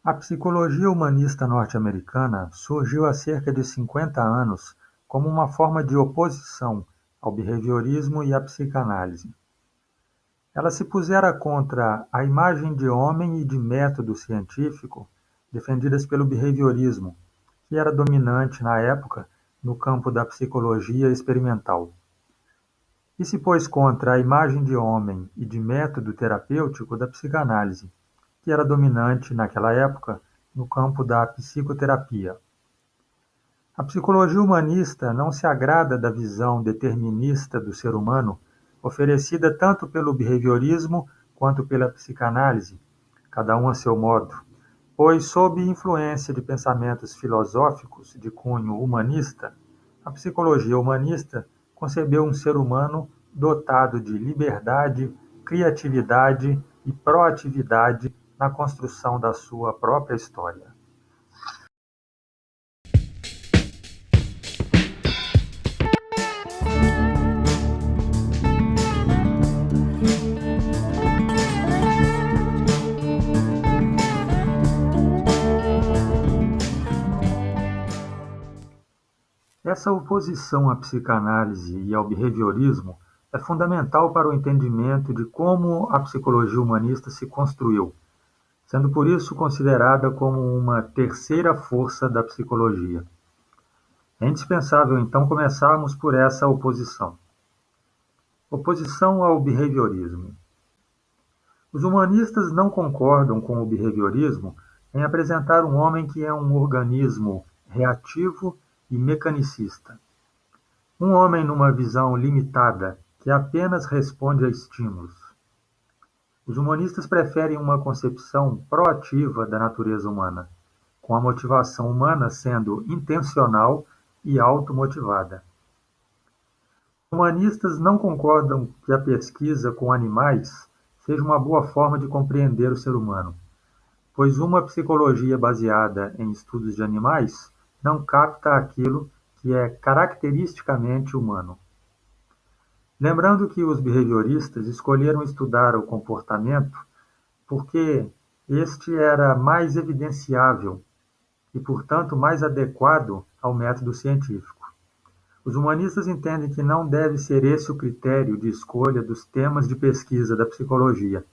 A psicologia humanista norte-americana surgiu há cerca de 50 anos como uma forma de oposição ao behaviorismo e à psicanálise. Ela se pusera contra a imagem de homem e de método científico defendidas pelo behaviorismo, que era dominante na época no campo da psicologia experimental. E se pôs contra a imagem de homem e de método terapêutico da psicanálise, que era dominante naquela época no campo da psicoterapia. A psicologia humanista não se agrada da visão determinista do ser humano, oferecida tanto pelo behaviorismo quanto pela psicanálise, cada um a seu modo, pois, sob influência de pensamentos filosóficos de cunho humanista, a psicologia humanista concebeu um ser humano dotado de liberdade, criatividade e proatividade na construção da sua própria história. Essa oposição à psicanálise e ao behaviorismo é fundamental para o entendimento de como a psicologia humanista se construiu, sendo por isso considerada como uma terceira força da psicologia. É indispensável, então, começarmos por essa oposição. Oposição ao behaviorismo. Os humanistas não concordam com o behaviorismo em apresentar um homem que é um organismo reativo e mecanicista. Um homem numa visão limitada, que apenas responde a estímulos. Os humanistas preferem uma concepção proativa da natureza humana, com a motivação humana sendo intencional e automotivada. Os humanistas não concordam que a pesquisa com animais seja uma boa forma de compreender o ser humano, pois uma psicologia baseada em estudos de animais não capta aquilo que é caracteristicamente humano. Lembrando que os behavioristas escolheram estudar o comportamento porque este era mais evidenciável e, portanto, mais adequado ao método científico. Os humanistas entendem que não deve ser esse o critério de escolha dos temas de pesquisa da psicologia,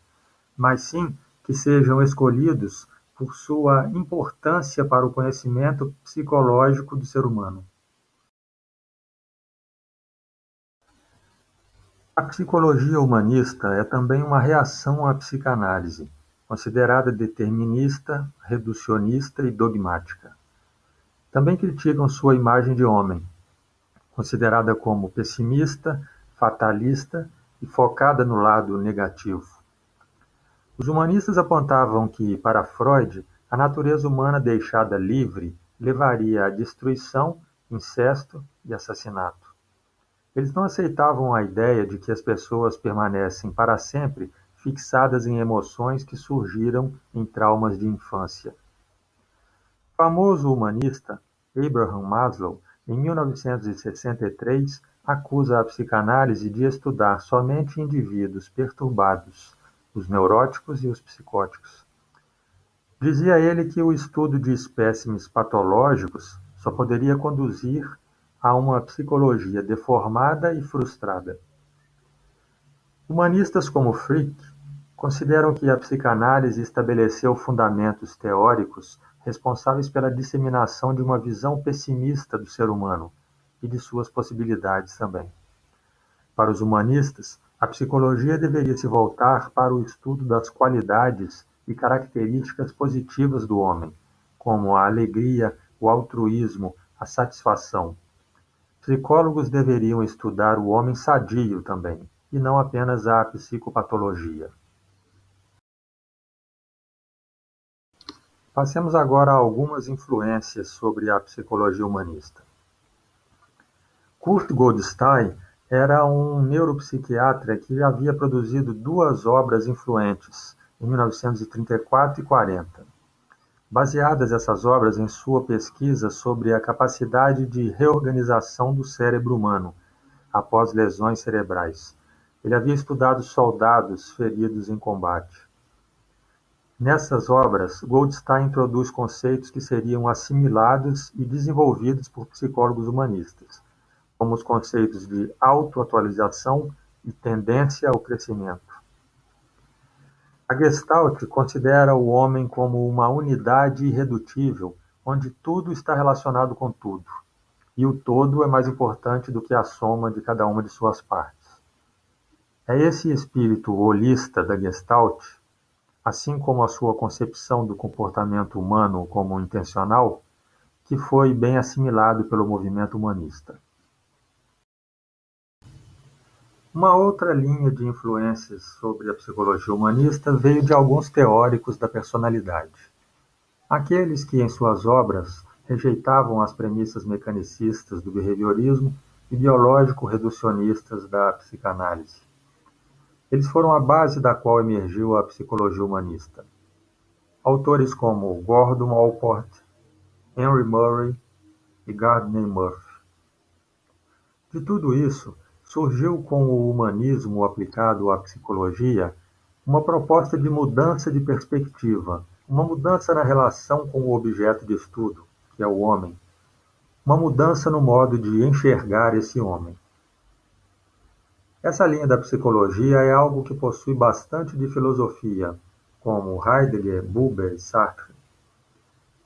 mas sim que sejam escolhidos por sua importância para o conhecimento psicológico do ser humano. A psicologia humanista é também uma reação à psicanálise, considerada determinista, reducionista e dogmática. Também criticam sua imagem de homem, considerada como pessimista, fatalista e focada no lado negativo. Os humanistas apontavam que, para Freud, a natureza humana deixada livre levaria à destruição, incesto e assassinato. Eles não aceitavam a ideia de que as pessoas permanecem para sempre fixadas em emoções que surgiram em traumas de infância. O famoso humanista Abraham Maslow, em 1963, acusa a psicanálise de estudar somente indivíduos perturbados, os neuróticos e os psicóticos. Dizia ele que o estudo de espécimes patológicos só poderia conduzir a uma psicologia deformada e frustrada. Humanistas como Frick consideram que a psicanálise estabeleceu fundamentos teóricos responsáveis pela disseminação de uma visão pessimista do ser humano e de suas possibilidades também. Para os humanistas, a psicologia deveria se voltar para o estudo das qualidades e características positivas do homem, como a alegria, o altruísmo, a satisfação. Psicólogos deveriam estudar o homem sadio também, e não apenas a psicopatologia. Passemos agora a algumas influências sobre a psicologia humanista. Kurt Goldstein era um neuropsiquiatra que havia produzido duas obras influentes, em 1934 e 40. Baseadas essas obras em sua pesquisa sobre a capacidade de reorganização do cérebro humano após lesões cerebrais. Ele havia estudado soldados feridos em combate. Nessas obras, Goldstein introduz conceitos que seriam assimilados e desenvolvidos por psicólogos humanistas, como os conceitos de autoatualização e tendência ao crescimento. A Gestalt considera o homem como uma unidade irredutível, onde tudo está relacionado com tudo, e o todo é mais importante do que a soma de cada uma de suas partes. É esse espírito holista da Gestalt, assim como a sua concepção do comportamento humano como intencional, que foi bem assimilado pelo movimento humanista. Uma outra linha de influências sobre a psicologia humanista veio de alguns teóricos da personalidade. Aqueles que, em suas obras, rejeitavam as premissas mecanicistas do behaviorismo e biológico-reducionistas da psicanálise. Eles foram a base da qual emergiu a psicologia humanista. Autores como Gordon Allport, Henry Murray e Gardner Murphy. De tudo isso, surgiu com o humanismo aplicado à psicologia uma proposta de mudança de perspectiva, uma mudança na relação com o objeto de estudo, que é o homem, uma mudança no modo de enxergar esse homem. Essa linha da psicologia é algo que possui bastante de filosofia, como Heidegger, Buber e Sartre.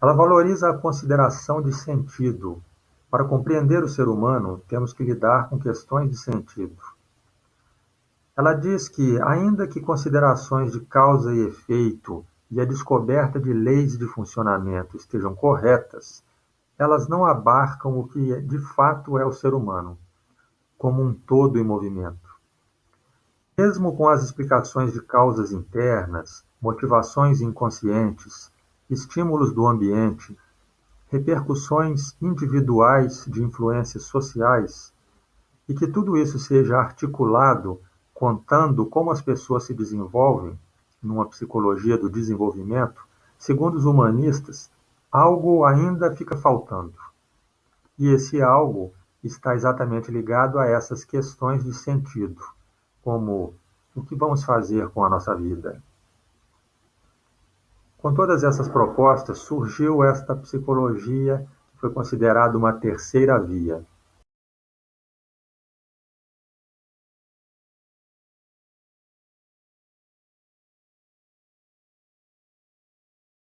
Ela valoriza a consideração de sentido. Para compreender o ser humano, temos que lidar com questões de sentido. Ela diz que, ainda que considerações de causa e efeito e a descoberta de leis de funcionamento estejam corretas, elas não abarcam o que de fato é o ser humano, como um todo em movimento. Mesmo com as explicações de causas internas, motivações inconscientes, estímulos do ambiente, repercussões individuais de influências sociais, e que tudo isso seja articulado contando como as pessoas se desenvolvem numa psicologia do desenvolvimento, segundo os humanistas, algo ainda fica faltando. E esse algo está exatamente ligado a essas questões de sentido, como o que vamos fazer com a nossa vida. Com todas essas propostas, surgiu esta psicologia que foi considerada uma terceira via.